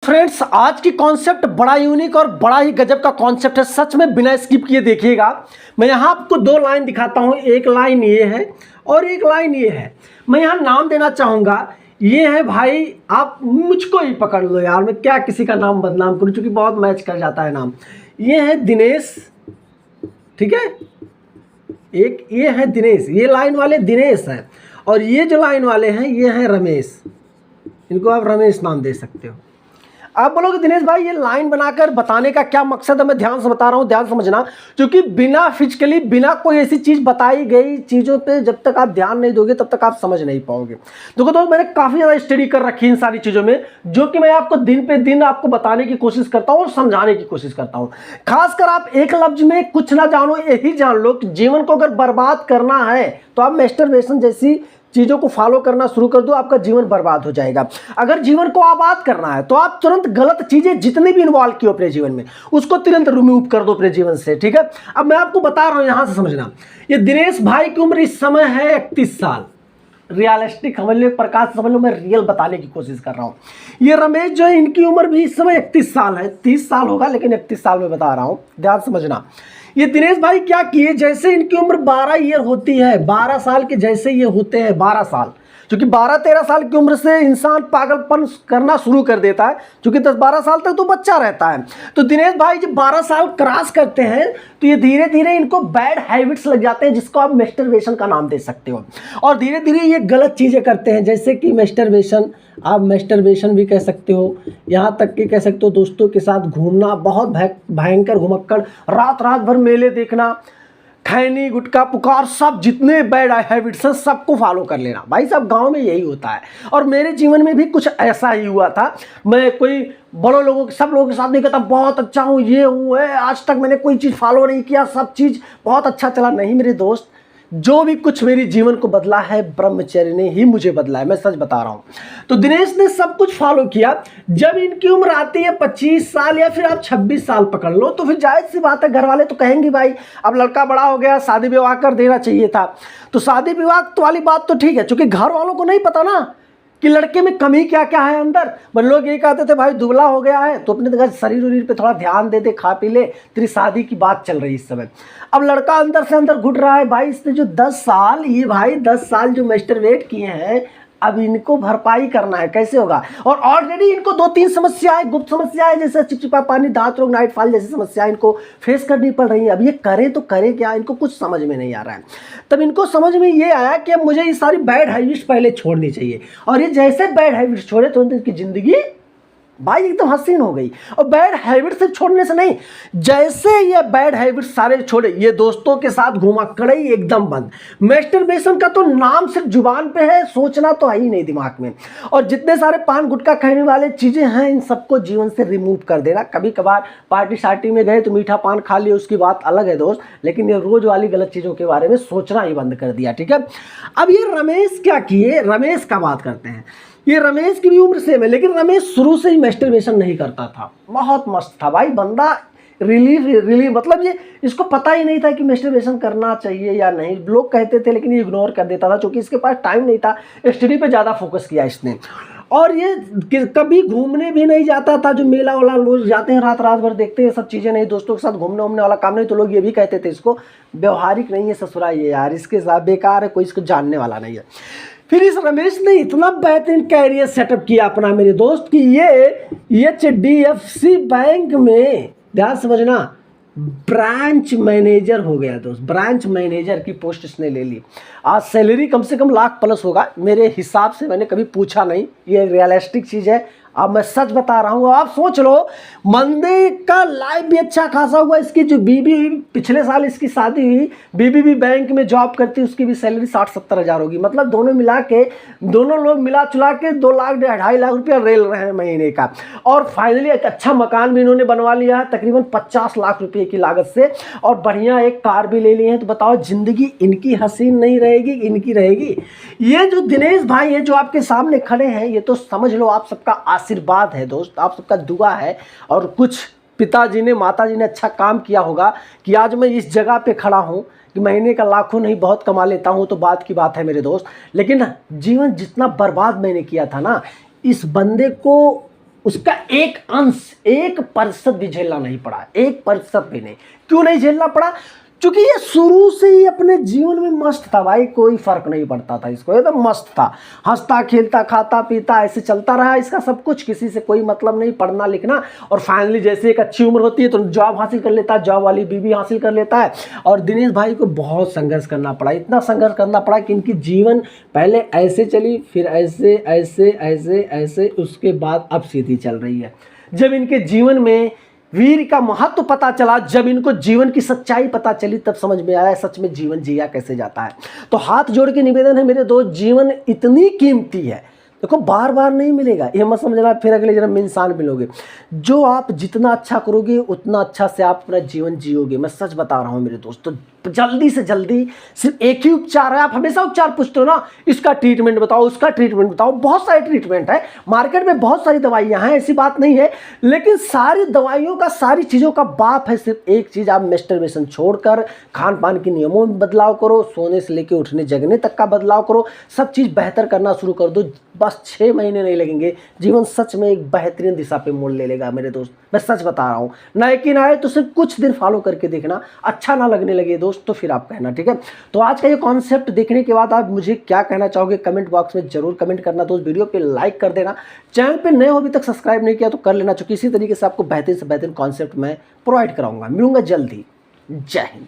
Friends, आज की concept बड़ा यूनिक और बड़ा ही गजब का कॉन्सेप्ट है। सच में बिना स्किप किए देखिएगा। मैं यहाँ आपको दो लाइन दिखाता हूँ, एक लाइन ये है और एक लाइन ये है। मैं यहाँ नाम देना चाहूँगा, ये है भाई, आप मुझको ही पकड़ लो यार, मैं क्या किसी का नाम बदनाम करूँ, क्योंकि बहुत मैच कर जाता है नाम। ये है दिनेश, ठीक है, एक ये है दिनेश, ये लाइन वाले दिनेश हैं, और ये जो लाइन वाले हैं ये हैं रमेश। इनको आप रमेश नाम दे सकते हो। आप बोलोगे दिनेश भाई ये लाइन बनाकर बताने का क्या मकसद है? मैं ध्यान से बता रहा हूँ, ध्यान समझना, क्योंकि बिना फिजिकली, बिना कोई ऐसी चीज़ बताई गई चीज़ों पे जब तक आप ध्यान नहीं दोगे तब तक आप समझ नहीं पाओगे। देखो दोस्त, मैंने काफ़ी ज़्यादा स्टडी कर रखी है इन सारी चीज़ों में, जो कि मैं आपको दिन पे दिन आपको बताने की कोशिश करता हूँ और समझाने की कोशिश करता हूँ। खासकर आप एक लफ्ज में कुछ ना जानो, यही जान लो कि जीवन को अगर बर्बाद करना है तो आप मैस्टरबेशन जैसी चीज़ों को फॉलो करना शुरू कर दो, आपका जीवन बर्बाद हो जाएगा। अगर जीवन को आबाद करना है तो आप तुरंत गलत चीज़ें जितनी भी इन्वॉल्व की हो अपने जीवन में, उसको तुरंत रिमूव कर दो अपने जीवन से, ठीक है। अब मैं आपको बता रहा हूं, यहां से समझना। ये दिनेश भाई की उम्र इस समय है 31 साल। रियलिस्टिक समझ लो, प्रकाश समझ लो, मैं रियल बताने की कोशिश कर रहा हूं। ये रमेश जो है, इनकी उम्र भी इस समय 31 साल है। 30 साल होगा लेकिन 31 साल में बता रहा हूं, ध्यान समझना। ये दिनेश भाई क्या किए, जैसे इनकी उम्र 12 ईयर होती है, 12 साल के जैसे ये होते हैं, 12 साल, क्योंकि 12-13 साल की उम्र से इंसान पागलपन करना शुरू कर देता है, क्योंकि 10-12 साल तक तो बच्चा रहता है। तो दिनेश भाई जब 12 साल क्रॉस करते हैं तो ये धीरे धीरे इनको बैड हैबिट्स लग जाते हैं, जिसको आप मैस्टरबेशन का नाम दे सकते हो। और धीरे धीरे ये गलत चीज़ें करते हैं, जैसे कि मैस्टरबेशन, आप मैस्टरबेशन भी कह सकते हो, यहाँ तक कि कह सकते हो दोस्तों के साथ घूमना, बहुत भयंकर घुमक्कड़, रात रात भर मेले देखना, खैनी गुटखा पुकार, सब जितने बैड हैबिट्स हैं सबको फॉलो कर लेना। भाई साहब गांव में यही होता है, और मेरे जीवन में भी कुछ ऐसा ही हुआ था। मैं कोई बड़ों लोगों के, सब लोगों के साथ नहीं कहता बहुत अच्छा हूँ, ये हूँ, आज तक मैंने कोई चीज़ फॉलो नहीं किया, सब चीज़ बहुत अच्छा चला। नहीं मेरे दोस्त, जो भी कुछ मेरे जीवन को बदला है ब्रह्मचर्य ने ही मुझे बदला है, मैं सच बता रहा हूँ। तो दिनेश ने सब कुछ फॉलो किया। जब इनकी उम्र आती है 25 साल या फिर आप 26 साल पकड़ लो, तो फिर जायज़ सी बात है, घर वाले तो कहेंगे भाई अब लड़का बड़ा हो गया, शादी विवाह कर देना चाहिए था। तो शादी विवाह तो वाली बात तो ठीक है, क्योंकि घर वालों को नहीं पता ना कि लड़के में कमी क्या क्या है अंदर। पर लोग ये कहते थे भाई दुबला हो गया है तो अपने शरीर उरीर पे थोड़ा ध्यान दे दे, खा पी ले, तेरी शादी की बात चल रही है इस समय। अब लड़का अंदर से अंदर घुट रहा है भाई, इसने जो 10 साल, ये भाई 10 साल जो मैस्टरबेट किए हैं, अब इनको भरपाई करना है, कैसे होगा? और ऑलरेडी इनको 2-3 समस्याएं, गुप्त समस्याएं, जैसे चिपचिपा पानी, दांत रोग, नाइट फॉल जैसी समस्याएं इनको फेस करनी पड़ रही है। अब ये करें तो करें क्या, इनको कुछ समझ में नहीं आ रहा है। तब इनको समझ में ये आया कि अब मुझे ये सारी बैड हैबिट्स पहले छोड़नी चाहिए, और ये जैसे बैड हैबिट्स छोड़े तो इनकी जिंदगी भाई एकदम हसीन हो गई। और बैड हैबिट सिर्फ छोड़ने से नहीं, जैसे ये बैड हैबिट सारे छोड़े, ये दोस्तों के साथ घुमा कड़ई एकदम बंद। मैस्टरबेशन का तो नाम सिर्फ जुबान पे है, सोचना तो है ही नहीं दिमाग में। और जितने सारे पान गुटखा खाने वाले चीज़ें हैं, इन सबको जीवन से रिमूव कर देना। कभी कभार पार्टी शार्टी में गए तो मीठा पान खा लिया, उसकी बात अलग है दोस्त, लेकिन ये रोज़ वाली गलत चीज़ों के बारे में सोचना ही बंद कर दिया, ठीक है। अब ये रमेश क्या किए, रमेश का बात करते हैं। ये रमेश की भी उम्र सेम है, लेकिन रमेश शुरू से ही मैस्टरबेशन नहीं करता था। बहुत मस्त था भाई बंदा, रिलीव मतलब ये, इसको पता ही नहीं था कि मैस्टरबेशन करना चाहिए या नहीं। लोग कहते थे लेकिन ये इग्नोर कर देता था, क्योंकि इसके पास टाइम नहीं था। स्टडी पे ज़्यादा फोकस किया इसने। और ये कभी घूमने भी नहीं जाता था, जो मेला वाला लोग जाते हैं रात रात भर देखते हैं, सब चीज़ें नहीं, दोस्तों के साथ घूमने उमने वाला काम नहीं। तो लोग ये भी कहते थे इसको व्यवहारिक नहीं है, ससुरा ये यार, इसके साथ बेकार है, कोई इसको जानने वाला नहीं है। फिर इस रमेश ने इतना बेहतरीन कैरियर सेटअप किया अपना मेरे दोस्त, कि ये HDFC बैंक में, ध्यान समझना, ब्रांच मैनेजर हो गया दोस्त। ब्रांच मैनेजर की पोस्ट इसने ले ली। आज सैलरी कम से कम लाख प्लस होगा मेरे हिसाब से, मैंने कभी पूछा नहीं, ये रियलिस्टिक चीज़ है। अब मैं सच बता रहा हूँ, आप सोच लो, मंदे का लाइफ भी अच्छा खासा हुआ। इसकी जो बीबी, पिछले साल इसकी शादी हुई, बीबी भी बैंक में जॉब करती, उसकी भी सैलरी 60-70 हज़ार होगी। मतलब दोनों मिला के, दोनों लोग मिला चुला के 2 लाख 2.5 लाख रुपया रेल रहे हैं महीने का। और फाइनली एक अच्छा मकान भी इन्होंने बनवा लिया है, तकरीबन 50 लाख रुपये की लागत से, और बढ़िया एक कार भी ले ली है। तो बताओ जिंदगी इनकी हसीन नहीं रहेगी, इनकी रहेगी। ये जो दिनेश भाई हैं जो आपके सामने खड़े हैं, ये तो समझ लो आप सबका आशीर्वाद है दोस्त, आप सबका दुआ है। और कुछ पिताजी ने, माताजी ने अच्छा काम किया होगा कि आज मैं इस जगह पे खड़ा हूँ, कि महीने का लाखों नहीं बहुत कमा लेता हूँ तो बात की बात है मेरे दोस्त। लेकिन जीवन जितना बर्बाद मैंने किया था ना, इस बंदे को उसका एक अंश 1% भी झेलना नहीं पड़ा, 1% भी नहीं। क्यों नहीं झेलना पड़ा? क्योंकि ये शुरू से ही अपने जीवन में मस्त था भाई, कोई फर्क नहीं पड़ता था इसको, ये तो मस्त था, हंसता खेलता खाता पीता ऐसे चलता रहा इसका सब कुछ, किसी से कोई मतलब नहीं, पढ़ना लिखना। और फाइनली जैसे एक अच्छी उम्र होती है तो जॉब हासिल कर लेता है, जॉब वाली बीवी हासिल कर लेता है। और दिनेश भाई को बहुत संघर्ष करना पड़ा, इतना संघर्ष करना पड़ा कि इनकी जीवन पहले ऐसे चली, फिर ऐसे ऐसे ऐसे ऐसे, उसके बाद अब सीधी चल रही है। जब इनके जीवन में वीर का महत्व पता चला, जब इनको जीवन की सच्चाई पता चली, तब समझ में आया सच में जीवन जिया कैसे जाता है। तो हाथ जोड़ के निवेदन है मेरे दोस्त, जीवन इतनी कीमती है, देखो बार बार नहीं मिलेगा, ये मत समझना फिर अगले जन्म में इंसान मिलोगे। जो आप जितना अच्छा करोगे उतना अच्छा से आप अपना जीवन जियोगे, मैं सच बता रहा हूँ मेरे दोस्त। तो जल्दी से जल्दी सिर्फ एक ही उपचार है, आप हमेशा उपचार पूछते हो ना, इसका ट्रीटमेंट बताओ, उसका ट्रीटमेंट बताओ, बहुत सारे ट्रीटमेंट है मार्केट में, बहुत सारी दवाइयाँ हैं, ऐसी बात नहीं है। लेकिन सारी दवाइयों का, सारी चीज़ों का बाप है सिर्फ एक चीज़, आप मैस्टरबेशन छोड़कर खान पान के नियमों में बदलाव करो, सोने से लेकर उठने जगने तक का बदलाव करो, सब चीज़ बेहतर करना शुरू कर दो। बस 6 महीने नहीं लगेंगे, जीवन सच में एक बेहतरीन दिशा पे मोड़ ले लेगा मेरे दोस्त, मैं सच बता रहा हूँ। ना यकीन आए तो सिर्फ कुछ दिन फॉलो करके देखना, अच्छा ना लगने लगे दोस्त तो फिर आप कहना, ठीक है। तो आज का ये कॉन्सेप्ट देखने के बाद आप मुझे क्या कहना चाहोगे कमेंट बॉक्स में जरूर कमेंट करना दोस्त। वीडियो पे लाइक कर देना, चैनल पे नए हो अभी तक सब्सक्राइब नहीं किया तो कर लेना, क्योंकि इसी तरीके से आपको बेहतरीन से बेहतरीन कॉन्सेप्ट मैं प्रोवाइड कराऊंगा। मिलूंगा जल्दी, जय हिंद।